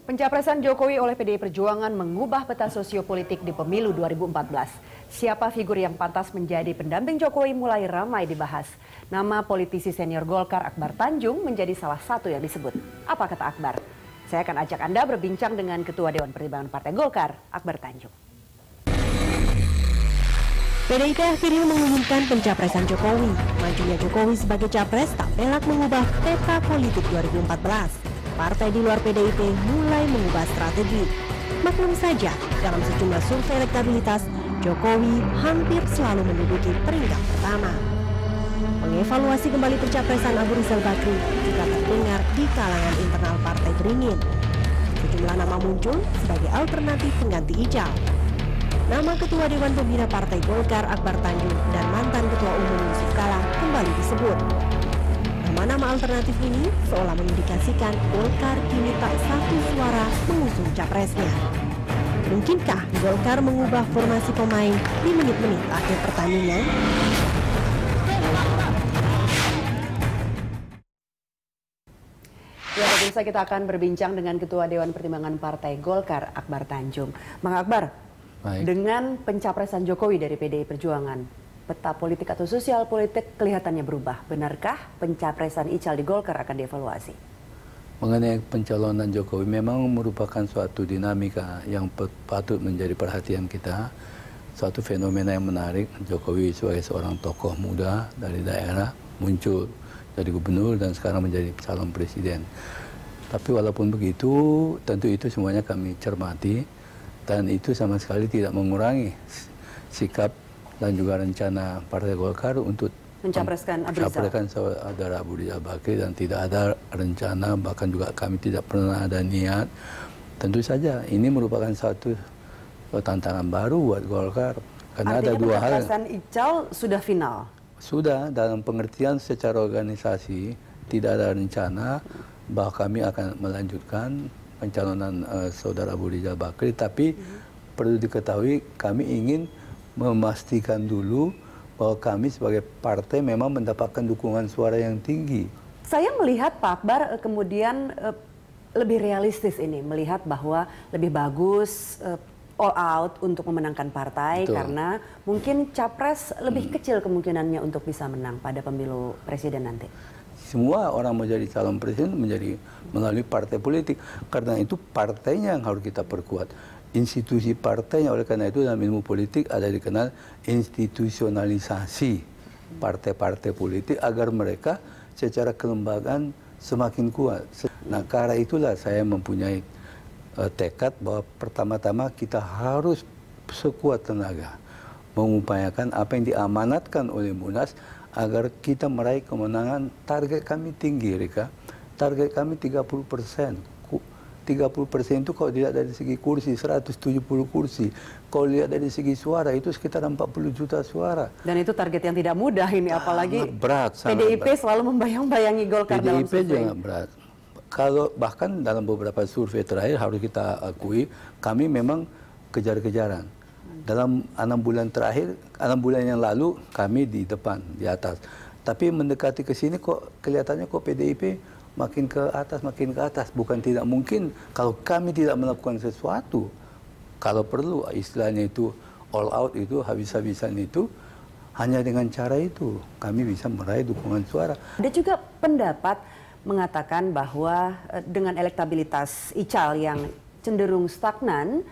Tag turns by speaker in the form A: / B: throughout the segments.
A: Pencapresan Jokowi oleh PDI Perjuangan mengubah peta sosiopolitik di pemilu 2014. Siapa figur yang pantas menjadi pendamping Jokowi mulai ramai dibahas. Nama politisi senior Golkar Akbar Tanjung menjadi salah satu yang disebut. Apa kata Akbar? Saya akan ajak Anda berbincang dengan Ketua Dewan Pertimbangan Partai Golkar, Akbar Tanjung.
B: PDIP akhirnya mengumumkan pencapresan Jokowi. Majunya Jokowi sebagai capres tak pelak mengubah peta politik 2014. Partai di luar PDIP mulai mengubah strategi. Maklum saja, dalam sejumlah survei elektabilitas, Jokowi hampir selalu menduduki peringkat pertama. Mengevaluasi kembali pencapresan Abu Rizal Bakri juga terdengar di kalangan internal Partai Beringin. Sejumlah nama muncul sebagai alternatif pengganti Ical. Nama Ketua Dewan Pembina Partai Golkar Akbar Tanjung dan mantan Ketua Umum Yusuf Kala kembali disebut. Nama-nama alternatif ini seolah mengindikasikan Golkar kini tak satu suara mengusung capresnya. Mungkinkah Golkar mengubah formasi pemain di menit-menit akhir pertandingan?
A: Ya, pemirsa, kita akan berbincang dengan Ketua Dewan Pertimbangan Partai Golkar Akbar Tanjung. Mang Akbar,
C: baik. Dengan
A: pencapresan Jokowi dari PDI Perjuangan, peta politik atau sosial politik kelihatannya berubah. Benarkah pencapresan Ical di Golkar akan dievaluasi?
C: Mengenai pencalonan Jokowi memang merupakan suatu dinamika yang patut menjadi perhatian kita. Suatu fenomena yang menarik, Jokowi sebagai seorang tokoh muda dari daerah muncul jadi gubernur dan sekarang menjadi calon presiden. Tapi walaupun begitu, tentu itu semuanya kami cermati dan itu sama sekali tidak mengurangi sikap dan juga rencana Partai Golkar untuk
A: mencapreskan
C: saudara Abu Rizal Bakri, dan tidak ada rencana, bahkan juga kami tidak pernah ada niat. Tentu saja ini merupakan satu tantangan baru buat Golkar karena ada dua hal.
A: Pencapresan Ical sudah final.
C: Sudah, dalam pengertian secara organisasi tidak ada rencana bahwa kami akan melanjutkan pencalonan saudara Abu Rizal Bakri, tapi perlu diketahui kami ingin memastikan dulu bahwa kami sebagai partai memang mendapatkan dukungan suara yang tinggi.
A: Saya melihat Pak Akbar kemudian lebih realistis ini, melihat bahwa lebih bagus all out untuk memenangkan partai. Betul. Karena mungkin capres lebih kecil kemungkinannya untuk bisa menang pada pemilu presiden nanti.
C: Semua orang mau jadi calon presiden menjadi melalui partai politik. Karena itu partainya yang harus kita perkuat. Institusi partainya, oleh karena itu dalam ilmu politik ada dikenal institusionalisasi partai-partai politik agar mereka secara kelembagaan semakin kuat. Nah, karena itulah saya mempunyai tekad bahwa pertama-tama kita harus sekuat tenaga mengupayakan apa yang diamanatkan oleh Munas agar kita meraih kemenangan. Target kami tinggi, Rika. Target kami 30%. 30% itu kalau dilihat dari segi kursi, 170 kursi. Kalau dilihat dari segi suara, itu sekitar 40 juta suara.
A: Dan itu target yang tidak mudah ini, apalagi
C: berat,
A: PDIP berat. Selalu membayang-bayangi Golkar dalam survei.
C: PDIP juga berat. Kalau bahkan dalam beberapa survei terakhir harus kita akui, kami memang kejar-kejaran. Dalam 6 bulan terakhir, 6 bulan yang lalu, kami di depan, di atas. Tapi mendekati ke sini kok kelihatannya kok PDIP makin ke atas, bukan tidak mungkin kalau kami tidak melakukan sesuatu. Kalau perlu istilahnya itu all out, itu habis-habisan, itu hanya dengan cara itu kami bisa meraih dukungan suara.
A: Ada juga pendapat mengatakan bahwa dengan elektabilitas Ical yang cenderung stagnan,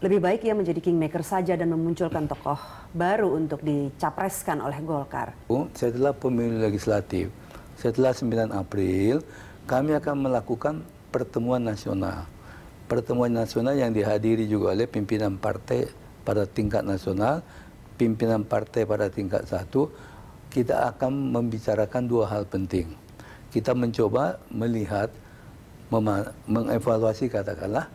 A: lebih baik ia menjadi kingmaker saja dan memunculkan tokoh baru untuk dicapreskan oleh Golkar.
C: Setelah pemilu legislatif, setelah 9 April, kami akan melakukan pertemuan nasional. Pertemuan nasional yang dihadiri juga oleh pimpinan partai pada tingkat nasional, pimpinan partai pada tingkat 1. Kita akan membicarakan dua hal penting. Kita mencoba melihat, mengevaluasi katakanlah,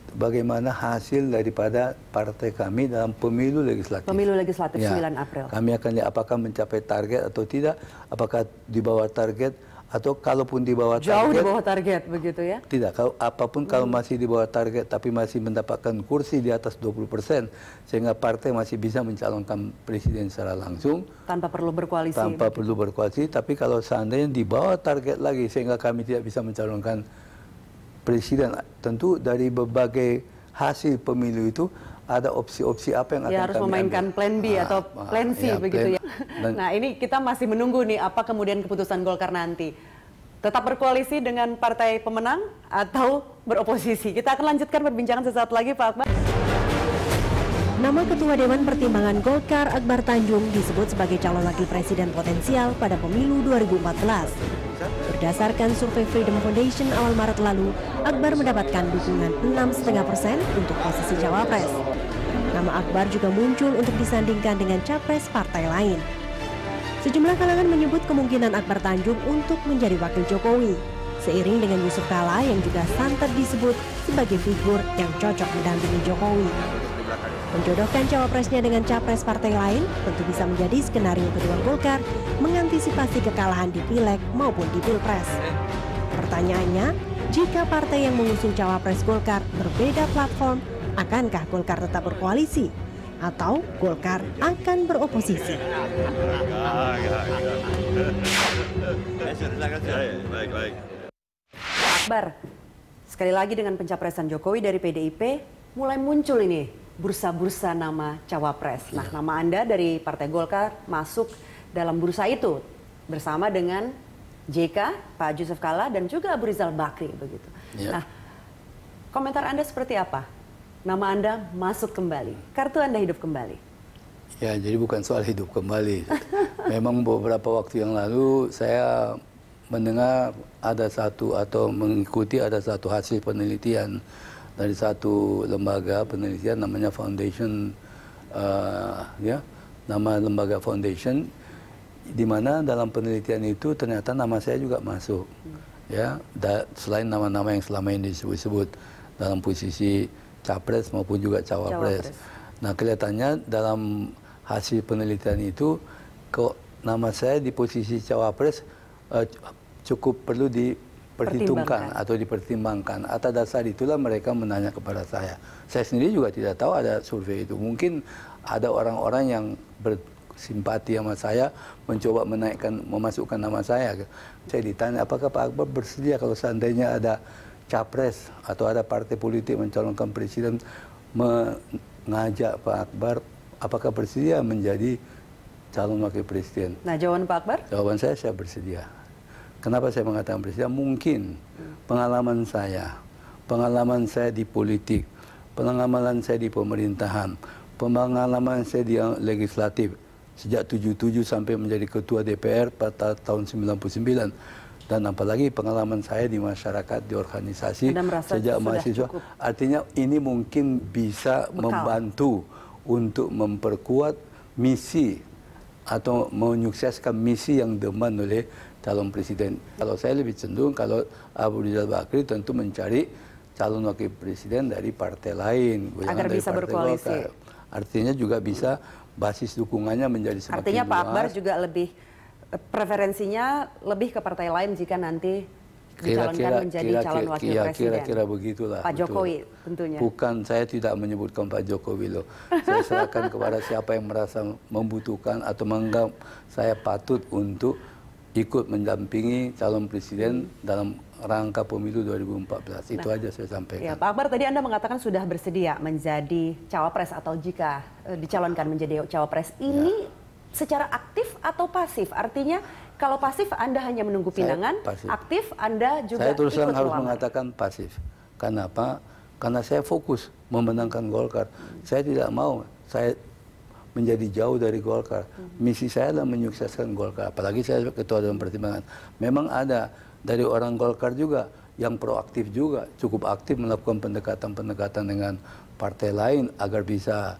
C: bagaimana hasil daripada partai kami dalam pemilu legislatif.
A: Pemilu legislatif 9 April.
C: Kami akan lihat apakah mencapai target atau tidak, apakah di bawah target, atau kalaupun di bawah target.
A: Jauh di bawah target, begitu ya?
C: Tidak, kalau masih di bawah target tapi masih mendapatkan kursi di atas 20%, sehingga partai masih bisa mencalonkan presiden secara langsung.
A: Tanpa perlu berkoalisi.
C: Tanpa perlu berkoalisi, tapi kalau seandainya di bawah target lagi, sehingga kami tidak bisa mencalonkan presiden. Tentu dari berbagai hasil pemilu itu ada opsi-opsi apa yang akan
A: ya, harus
C: kami
A: memainkan
C: ambil.
A: plan B atau plan C begitu ya. Nah ini kita masih menunggu nih apa kemudian keputusan Golkar nanti. Tetap berkoalisi dengan partai pemenang atau beroposisi. Kita akan lanjutkan perbincangan sesaat lagi Pak Akbar.
B: Nama Ketua Dewan Pertimbangan Golkar Akbar Tanjung disebut sebagai calon wakil presiden potensial pada pemilu 2014. Berdasarkan survei Freedom Foundation awal Maret lalu, Akbar mendapatkan dukungan 6,5% untuk posisi cawapres. Nama Akbar juga muncul untuk disandingkan dengan capres partai lain. Sejumlah kalangan menyebut kemungkinan Akbar Tanjung untuk menjadi wakil Jokowi, seiring dengan Yusuf Kala yang juga santer disebut sebagai figur yang cocok mendampingi Jokowi. Menjodohkan cawapresnya dengan capres partai lain tentu bisa menjadi skenario kedua Golkar mengantisipasi kekalahan di Pileg maupun di Pilpres. Pertanyaannya, jika partai yang mengusung cawapres Golkar berbeda platform, akankah Golkar tetap berkoalisi? Atau Golkar akan beroposisi?
A: Pak Akbar, sekali lagi dengan pencapresan Jokowi dari PDIP, mulai muncul ini bursa-bursa nama cawapres. Nah, nama Anda dari Partai Golkar masuk dalam bursa itu bersama dengan JK, Pak Yusuf Kala, dan juga Abu Rizal Bakri begitu.
C: Ya.
A: Nah, komentar Anda seperti apa? Nama Anda masuk kembali, kartu Anda hidup kembali.
C: Ya, jadi bukan soal hidup kembali. Memang beberapa waktu yang lalu saya mendengar ada satu atau mengikuti ada satu hasil penelitian dari satu lembaga penelitian namanya Foundation, nama lembaga Foundation, di mana dalam penelitian itu ternyata nama saya juga masuk, ya, selain nama-nama yang selama ini disebut-sebut dalam posisi capres maupun juga cawapres. Nah, kelihatannya dalam hasil penelitian itu kok nama saya di posisi cawapres cukup perlu diperhitungkan atau dipertimbangkan. Atas dasar itulah mereka menanya kepada saya. Saya sendiri juga tidak tahu ada survei itu. Mungkin ada orang-orang yang bersimpati sama saya mencoba memasukkan nama saya. Saya ditanya, apakah Pak Akbar bersedia kalau seandainya ada capres atau ada partai politik mencalonkan presiden mengajak Pak Akbar, apakah bersedia menjadi calon wakil presiden?
A: Nah, jawaban Pak Akbar?
C: Jawaban saya bersedia. Kenapa saya mengatakan bersedia? Mungkin pengalaman saya di politik, pengalaman saya di pemerintahan, pengalaman saya di legislatif sejak 77 sampai menjadi ketua DPR pada tahun 99, dan apalagi pengalaman saya di masyarakat, di organisasi sejak mahasiswa. Cukup. Artinya ini mungkin bisa membantu untuk memperkuat misi atau menyukseskan misi yang diemban oleh calon presiden. Kalau saya lebih cenderung kalau Abu Rizal Bakri tentu mencari calon wakil presiden dari partai lain,
A: agar bisa berkoalisi.
C: Golkar. Artinya juga bisa basis dukungannya menjadi semakin
A: Artinya
C: luas.
A: Pak Akbar juga lebih preferensinya lebih ke partai lain jika nanti dicalonkan menjadi calon wakil presiden.
C: Kira-kira begitulah.
A: Pak Jokowi tentunya.
C: Bukan, saya tidak menyebutkan Pak Jokowi loh. Saya serahkan kepada siapa yang merasa membutuhkan atau menganggap saya patut untuk ikut mendampingi calon presiden dalam rangka pemilu 2014. Itu aja saya sampaikan.
A: Ya, Pak Akbar, tadi Anda mengatakan sudah bersedia menjadi cawapres atau jika dicalonkan menjadi cawapres. Ini secara aktif atau pasif? Artinya kalau pasif Anda hanya menunggu pinangan, aktif Anda juga
C: saya terus terang harus
A: melamar.
C: mengatakan pasif. Kenapa? Karena saya fokus memenangkan Golkar. Saya tidak mau saya menjadi jauh dari Golkar. Misi saya adalah menyukseskan Golkar. Apalagi saya ketua Dewan Pertimbangan. Memang ada dari orang Golkar juga yang proaktif juga, cukup aktif melakukan pendekatan-pendekatan dengan partai lain agar bisa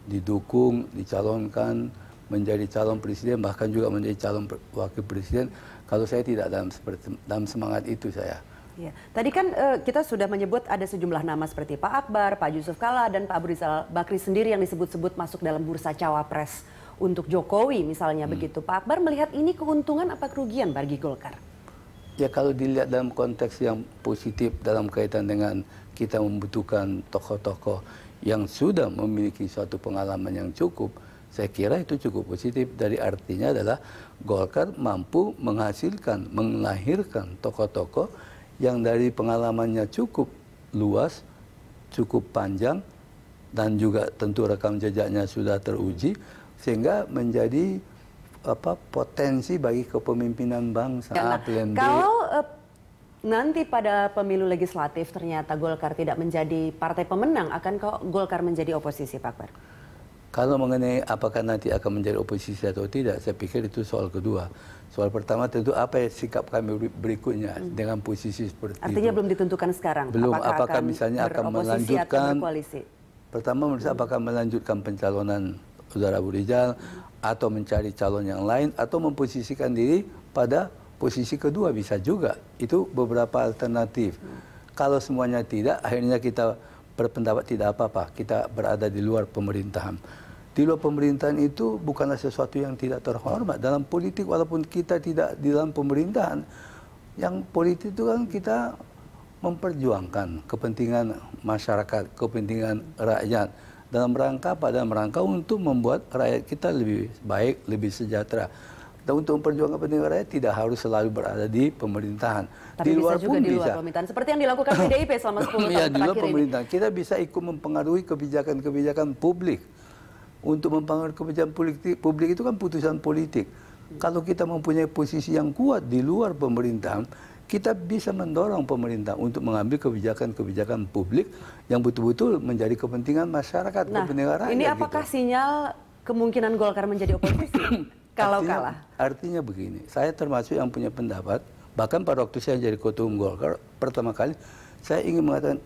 C: didukung, dicalonkan menjadi calon presiden, bahkan juga menjadi calon wakil presiden. Kalau saya tidak dalam semangat itu saya.
A: Ya. Tadi kan kita sudah menyebut ada sejumlah nama seperti Pak Akbar, Pak Yusuf Kala, dan Pak Abu Rizal Bakri sendiri yang disebut-sebut masuk dalam bursa cawapres untuk Jokowi misalnya begitu. Pak Akbar melihat ini keuntungan apa kerugian bagi Golkar?
C: Ya, kalau dilihat dalam konteks yang positif dalam kaitan dengan kita membutuhkan tokoh-tokoh yang sudah memiliki suatu pengalaman yang cukup, saya kira itu cukup positif. Dari artinya adalah Golkar mampu menghasilkan, melahirkan tokoh-tokoh yang dari pengalamannya cukup luas, cukup panjang, dan juga tentu rekam jejaknya sudah teruji, sehingga menjadi potensi bagi kepemimpinan bangsa. Plan B.
A: Kalau nanti pada pemilu legislatif ternyata Golkar tidak menjadi partai pemenang, akan kok Golkar menjadi oposisi, Pak Akbar?
C: Kalau mengenai apakah nanti akan menjadi oposisi atau tidak, saya pikir itu soal kedua. Soal pertama tentu apa sikap kami berikutnya dengan posisi seperti
A: Artinya
C: itu.
A: belum ditentukan sekarang.
C: Belum, apakah misalnya akan melanjutkan, pertama menurut saya apakah melanjutkan pencalonan Saudara Abu Rizal, atau mencari calon yang lain, atau memposisikan diri pada posisi kedua, bisa juga. Itu beberapa alternatif. Kalau semuanya tidak, akhirnya kita berpendapat tidak apa-apa, kita berada di luar pemerintahan. Di luar pemerintahan itu bukanlah sesuatu yang tidak terhormat. Dalam politik, walaupun kita tidak di dalam pemerintahan, yang politik itu kan kita memperjuangkan kepentingan masyarakat, kepentingan rakyat. Dalam rangka apa? Dalam rangka untuk membuat rakyat kita lebih baik, lebih sejahtera. Dan untuk memperjuangkan kepentingan rakyat tidak harus selalu berada di pemerintahan.
A: Tapi
C: di luar
A: bisa juga
C: pun
A: di luar
C: bisa.
A: Pemerintahan. Seperti yang dilakukan PDIP selama 10 tahun
C: Ya, di luar
A: terakhir
C: pemerintahan.
A: ini.
C: Kita bisa ikut mempengaruhi kebijakan-kebijakan publik. Untuk mempengaruhi kebijakan publik itu kan putusan politik. Kalau kita mempunyai posisi yang kuat di luar pemerintahan, kita bisa mendorong pemerintah untuk mengambil kebijakan-kebijakan publik yang betul-betul menjadi kepentingan masyarakat, kepentingan rakyat.
A: Ini apakah sinyal kemungkinan Golkar menjadi oposisi kalau kalah?
C: Artinya begini, saya termasuk yang punya pendapat, bahkan pada waktu saya jadi ketua umum Golkar, pertama kali saya ingin mengatakan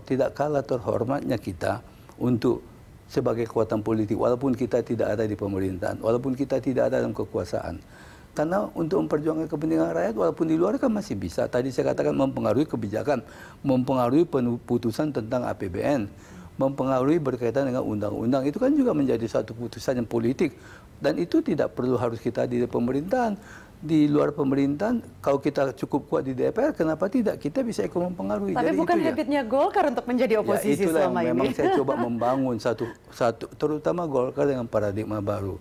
C: tidak kalah terhormatnya kita untuk sebagai kekuatan politik, walaupun kita tidak ada di pemerintahan, walaupun kita tidak ada dalam kekuasaan. Karena untuk memperjuangkan kepentingan rakyat, walaupun di luar kan masih bisa. Tadi saya katakan mempengaruhi kebijakan, mempengaruhi putusan tentang APBN, mempengaruhi berkaitan dengan undang-undang. Itu kan juga menjadi suatu putusan yang politik. Dan itu tidak perlu harus kita di pemerintahan. Di luar pemerintahan, kalau kita cukup kuat di DPR, kenapa tidak? Kita bisa ikut mempengaruhi.
A: Tapi
C: jadi
A: bukan
C: itu
A: habitnya Golkar untuk menjadi oposisi
C: itulah
A: selama
C: yang memang
A: ini.
C: saya coba membangun satu, terutama Golkar dengan paradigma baru.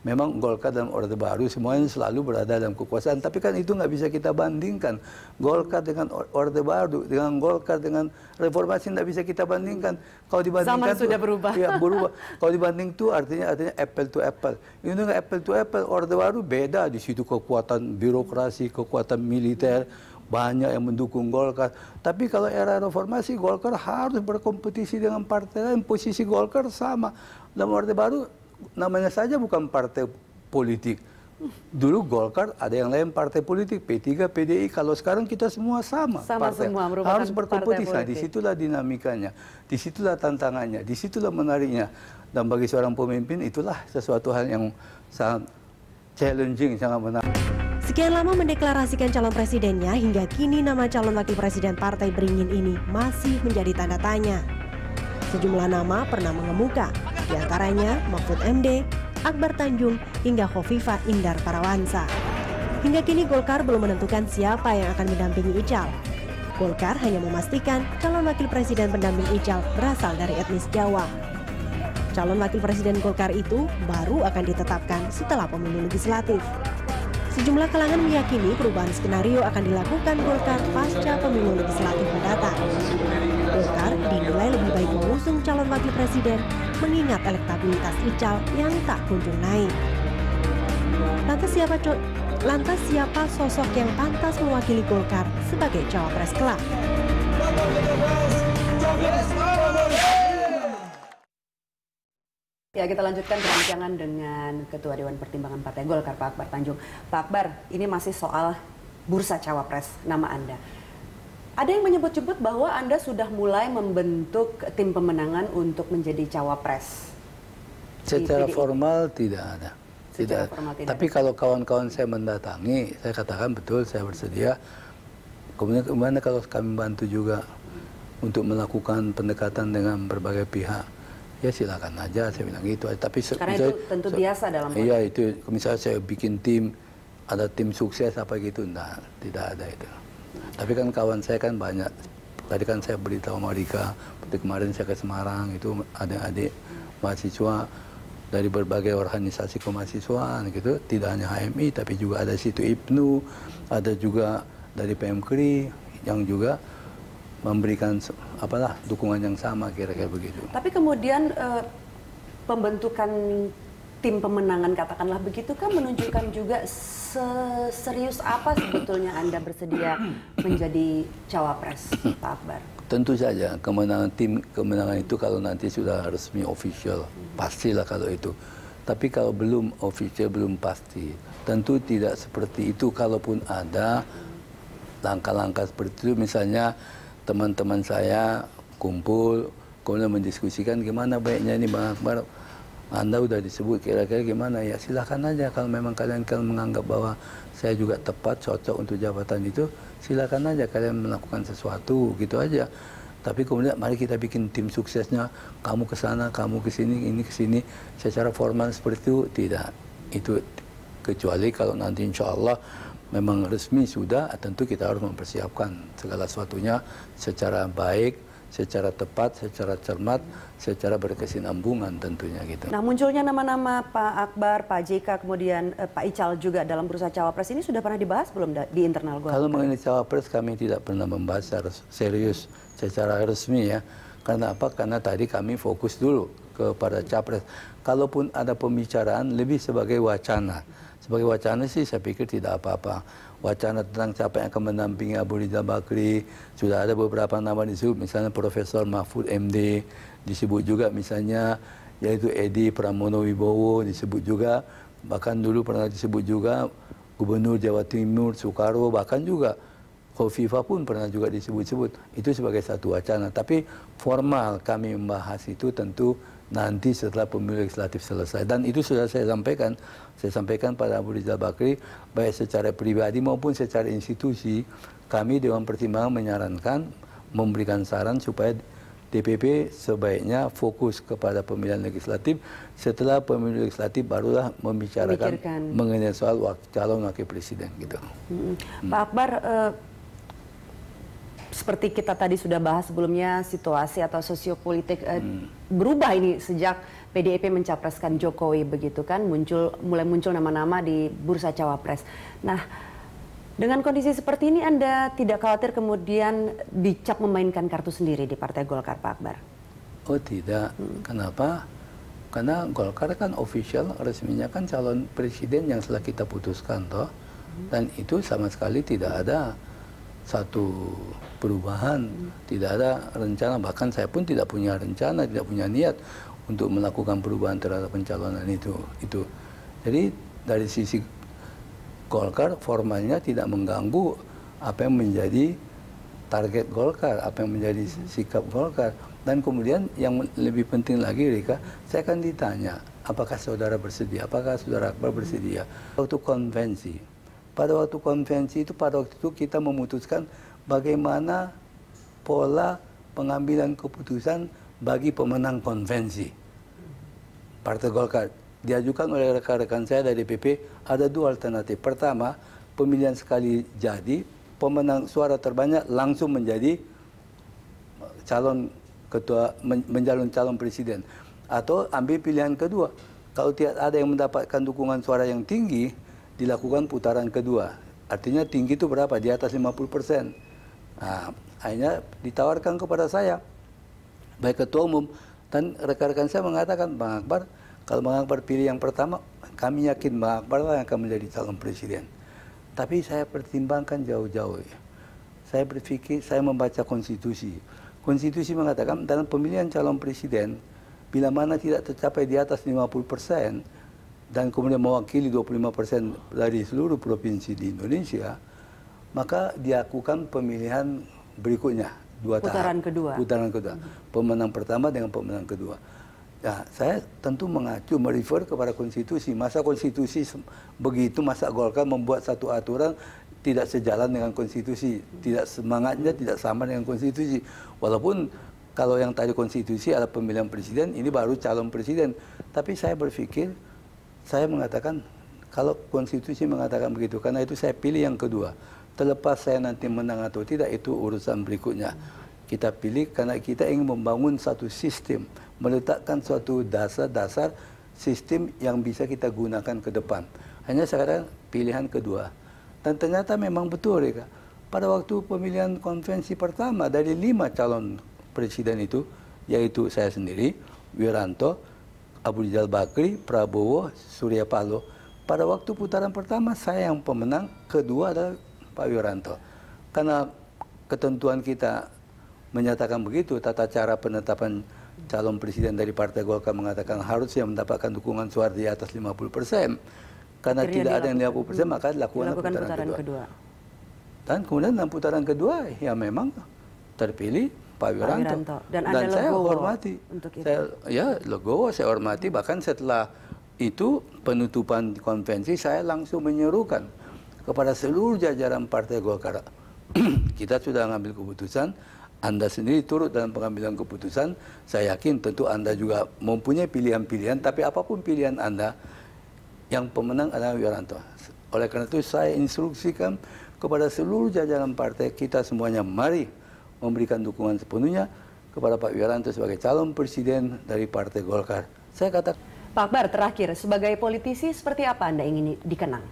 C: Memang Golkar dalam Orde Baru semuanya selalu berada dalam kekuasaan, tapi kan itu nggak bisa kita bandingkan. Golkar dengan Orde Baru, dengan Golkar dengan reformasi nggak bisa kita bandingkan. Kalau dibandingkan
A: Zaman sudah berubah.
C: Ya, berubah. Kalau dibanding itu artinya apple to apple. Ini nggak apple to apple. Orde Baru beda, di situ kekuatan birokrasi, kekuatan militer, banyak yang mendukung Golkar. Tapi kalau era reformasi, Golkar harus berkompetisi dengan partai lain. Posisi Golkar sama. Dalam Orde Baru namanya saja bukan partai politik. Dulu Golkar ada yang lain partai politik, P3, PDI. Kalau sekarang kita semua sama partai.
A: Semua merupakan
C: harus berkompetisi.
A: partai politik.
C: Disitulah dinamikanya, disitulah tantangannya, disitulah menariknya. Dan bagi seorang pemimpin itulah sesuatu hal yang sangat challenging, sangat menarik.
B: Sekian lama mendeklarasikan calon presidennya, hingga kini nama calon wakil presiden Partai Beringin ini masih menjadi tanda tanya. Sejumlah nama pernah mengemuka, diantaranya Mahfud MD, Akbar Tanjung, hingga Khofifah Indar Parawansa. Hingga kini Golkar belum menentukan siapa yang akan mendampingi Ical. Golkar hanya memastikan calon wakil presiden pendamping Ical berasal dari etnis Jawa. Calon wakil presiden Golkar itu baru akan ditetapkan setelah pemilu legislatif. Sejumlah kalangan meyakini perubahan skenario akan dilakukan Golkar pasca pemilu legislatif mendatang. Golkar dinilai lebih baik mengusung calon wakil presiden mengingat elektabilitas Ical yang tak kunjung naik. Lantas siapa sosok yang pantas mewakili Golkar sebagai cawapres kelak?
A: Ya, kita lanjutkan perbincangan dengan Ketua Dewan Pertimbangan Partai Golkar, Pak Akbar Tanjung. Pak Akbar, ini masih soal bursa cawapres nama Anda. Ada yang menyebut-nyebut bahwa Anda sudah mulai membentuk tim pemenangan untuk menjadi cawapres.
C: Secara formal tidak ada.
A: Secara formal tidak
C: Tapi
A: ada.
C: kalau kawan-kawan saya mendatangi, saya katakan betul saya bersedia. Kemudian kemana kalau kami bantu juga untuk melakukan pendekatan dengan berbagai pihak. Ya silakan aja, saya bilang gitu. Tapi
A: karena itu tentu biasa dalam politik.
C: Iya, itu misalnya saya bikin tim, ada tim sukses apa gitu, nah, tidak ada itu. Tapi kan kawan saya kan banyak. Tadi kan saya beritahu Marika, seperti kemarin saya ke Semarang, itu adik-adik mahasiswa dari berbagai organisasi kemahasiswaan gitu. Tidak hanya HMI, tapi juga ada situ IPNU, ada juga dari PMKRI, yang juga memberikan dukungan yang sama, kira-kira begitu.
A: Tapi kemudian pembentukan tim pemenangan, katakanlah begitu, kan menunjukkan juga serius apa sebetulnya Anda bersedia menjadi cawapres, Pak Akbar?
C: Tentu saja kemenangan itu kalau nanti sudah resmi official, pastilah kalau itu. Tapi kalau belum official, belum pasti. Tentu tidak seperti itu. Kalaupun ada langkah-langkah seperti itu, misalnya teman-teman saya kumpul, kemudian mendiskusikan gimana baiknya ini Bang Akbar, Anda udah disebut, kira-kira gimana, ya silakan aja. Kalau memang kalian menganggap bahwa saya juga tepat, cocok untuk jabatan itu, silakan aja kalian melakukan sesuatu, gitu aja. Tapi kemudian mari kita bikin tim suksesnya, kamu ke sana, kamu ke sini, ini ke sini, secara formal seperti itu tidak. Itu kecuali kalau nanti insya Allah memang resmi sudah, tentu kita harus mempersiapkan segala sesuatunya secara baik, secara tepat, secara cermat, secara berkesinambungan tentunya gitu.
A: Nah, munculnya nama-nama Pak Akbar, Pak JK, kemudian Pak Ical juga dalam bursa cawapres ini sudah pernah dibahas belum di internal Golkar?
C: Kalau mengenai cawapres kami tidak pernah membahas secara serius, secara resmi ya. Karena apa? Karena tadi kami fokus dulu kepada capres. Kalaupun ada pembicaraan lebih sebagai wacana. Sebagai wacana sih saya pikir tidak apa-apa. Wacana tentang siapa yang akan mendampingi Abu Rizal Bakri, sudah ada beberapa nama disebut, misalnya Profesor Mahfud MD, disebut juga misalnya, yaitu Edi Pramono Wibowo, disebut juga, bahkan dulu pernah disebut juga Gubernur Jawa Timur Soekarwo, bahkan juga Khofifah pun pernah juga disebut-sebut. Itu sebagai satu wacana. Tapi formal kami membahas itu tentu nanti setelah pemilu legislatif selesai. Dan itu sudah saya sampaikan. Saya sampaikan pada Abu Rizal Bakri, baik secara pribadi maupun secara institusi, kami Dewan Pertimbangan menyarankan, memberikan saran supaya DPP sebaiknya fokus kepada pemilihan legislatif. Setelah pemilu legislatif barulah membicarakan mengenai soal calon wakil presiden gitu.
A: Pak Akbar, seperti kita tadi sudah bahas sebelumnya, situasi atau sosiopolitik berubah ini sejak PDIP mencapreskan Jokowi, begitu kan, mulai muncul nama-nama di bursa cawapres. Nah, dengan kondisi seperti ini Anda tidak khawatir kemudian dicap memainkan kartu sendiri di Partai Golkar, Pak Akbar?
C: Oh tidak, kenapa? Karena Golkar kan official, resminya kan calon presiden yang setelah kita putuskan toh, dan itu sama sekali tidak ada satu perubahan, tidak ada rencana, bahkan saya pun tidak punya rencana, tidak punya niat untuk melakukan perubahan terhadap pencalonan itu. Jadi dari sisi Golkar formalnya tidak mengganggu apa yang menjadi target Golkar, apa yang menjadi sikap Golkar. Dan kemudian yang lebih penting lagi, Rika, saya akan ditanya, apakah saudara bersedia, apakah saudara Akbar bersedia? Waktu konvensi, pada waktu itu kita memutuskan bagaimana pola pengambilan keputusan bagi pemenang konvensi. Partai Golkar diajukan oleh rekan-rekan saya dari DPP, ada dua alternatif. Pertama, pemilihan sekali jadi, pemenang suara terbanyak langsung menjadi calon ketua, menjalon calon presiden. Atau ambil pilihan kedua, kalau tidak ada yang mendapatkan dukungan suara yang tinggi, dilakukan putaran kedua. Artinya tinggi itu berapa? Di atas 50%. Nah, akhirnya ditawarkan kepada saya, baik ketua umum, dan rekan-rekan saya mengatakan, Bang Akbar, kalau Bang Akbar pilih yang pertama, kami yakin Bang Akbar lah yang akan menjadi calon presiden. Tapi saya pertimbangkan jauh-jauh. Saya berpikir, saya membaca konstitusi. Konstitusi mengatakan dalam pemilihan calon presiden, bila mana tidak tercapai di atas 50%, dan kemudian mewakili 25% dari seluruh provinsi di Indonesia, maka dilakukan pemilihan berikutnya.
A: Putaran kedua.
C: Pemenang pertama dengan pemenang kedua. Ya, saya tentu mengacu, merefer kepada konstitusi. Masa konstitusi begitu, masa Golkar membuat satu aturan tidak sejalan dengan konstitusi. Tidak semangatnya tidak sama dengan konstitusi. Walaupun kalau yang tadi konstitusi adalah pemilihan presiden, ini baru calon presiden. Tapi saya berpikir, saya mengatakan, kalau konstitusi mengatakan begitu, karena itu saya pilih yang kedua. Terlepas saya nanti menang atau tidak, itu urusan berikutnya. Kita pilih karena kita ingin membangun satu sistem, meletakkan suatu dasar-dasar sistem yang bisa kita gunakan ke depan. Hanya sekarang pilihan kedua. Dan ternyata memang betul, Rika. pada waktu pemilihan konvensi pertama dari 5 calon presiden itu, yaitu saya sendiri, Wiranto, Abu Rizal Bakri, Prabowo, Surya Paloh. Pada waktu putaran pertama saya yang pemenang, kedua adalah Pak Wiranto. Karena ketentuan kita menyatakan begitu, tata cara penetapan calon presiden dari Partai Golkar mengatakan harusnya mendapatkan dukungan suara di atas 50%. Karena
A: Akhirnya
C: tidak ada yang 50%, maka dilakukan putaran kedua. Dan kemudian dalam putaran kedua, ya memang terpilih Pak Wiranto.
A: Dan
C: saya hormati.
A: Untuk itu.
C: Saya hormati. Bahkan setelah itu penutupan konvensi, saya langsung menyerukan kepada seluruh jajaran Partai Golkar. Kita sudah mengambil keputusan, Anda sendiri turut dalam pengambilan keputusan. Saya yakin tentu Anda juga mempunyai pilihan-pilihan, tapi apapun pilihan Anda, yang pemenang adalah Wiranto. Oleh karena itu saya instruksikan kepada seluruh jajaran partai kita semuanya, mari memberikan dukungan sepenuhnya kepada Pak Wiranto sebagai calon presiden dari Partai Golkar. Saya katakan,
A: Pak Akbar, terakhir, sebagai politisi seperti apa Anda ingin dikenang?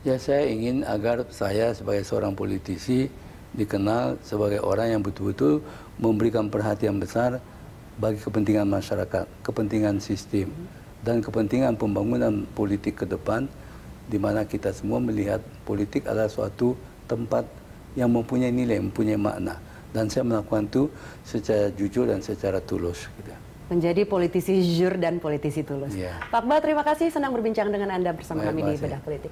C: ya, saya ingin agar saya sebagai seorang politisi dikenal sebagai orang yang betul-betul memberikan perhatian besar bagi kepentingan masyarakat, kepentingan sistem, dan kepentingan pembangunan politik ke depan, di mana kita semua melihat politik adalah suatu tempat yang mempunyai nilai, mempunyai makna. Dan saya melakukan itu secara jujur dan secara tulus. Gitu.
A: Menjadi politisi jujur dan politisi tulus.
C: Yeah.
A: Pak Akbar, terima kasih, senang berbincang dengan Anda bersama kami di Bedah Politik.